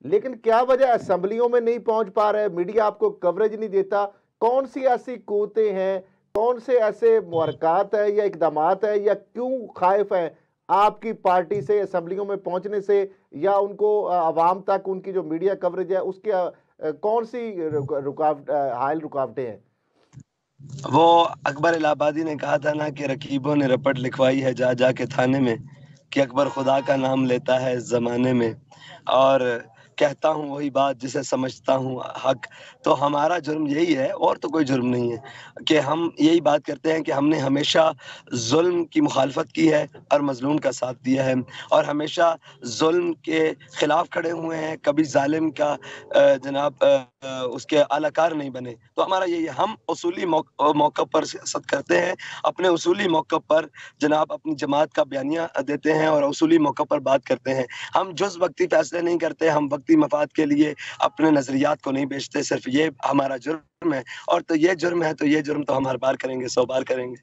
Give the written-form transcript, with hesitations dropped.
لیکن کیا وجہ اسمبلیوں میں نہیں پہنچ پا رہے، میڈیا آپ کو کوریج نہیں دیتا؟ کون سی ایسی قوتیں ہیں، کون سے ایسے محرکات ہیں یا اقدامات ہیں، یا کیوں خائف ہیں آپ کی پارٹی سے اسمبلیوں میں پہنچنے سے، یا ان کو عوام تک ان کی جو میڈیا کوریج ہے اس کے کون سی حائل رکاوٹیں ہیں؟ وہ اکبر الہ آبادی نے کہا تھا نا کہ رقیبوں نے رپٹ لکھوائی ہے جا جا کے تھانے میں، کہ اکبر خدا کا نام لیتا ہے اس زمانے میں، اور کہتا ہوں وہی بات جسے سمجھتا ہوں حق۔ تو ہمارا جرم یہی ہے، اور تو کوئی جرم نہیں ہے، کہ ہم یہی بات کرتے ہیں کہ ہم نے ہمیشہ ظلم کی مخالفت کی ہے اور مظلوم کا ساتھ دیا ہے، اور ہمیشہ ظلم کے خلاف کھڑے ہوئے ہیں، کبھی ظالم کا جناب اس کے اعلی کار نہیں بنے۔ تو ہمارا یہی ہے، ہم اصولی موقع پر سیاست کرتے ہیں، اپنے اصولی موقع پر جناب اپنی جماعت کا بیانیہ دیتے ہیں اور اصولی موقع پر بات کرتے ہیں۔ ہم جز وقتی فیصلے نہیں کرتے، ہم وقتی مفاد کے لیے اپنے نظریات کو نہیں بیچتے، صرف یہ ہمارا جرم ہے، اور تو یہ جرم ہے، تو یہ جرم تو ہم ہر بار کریں گے، 100 بار کریں گے۔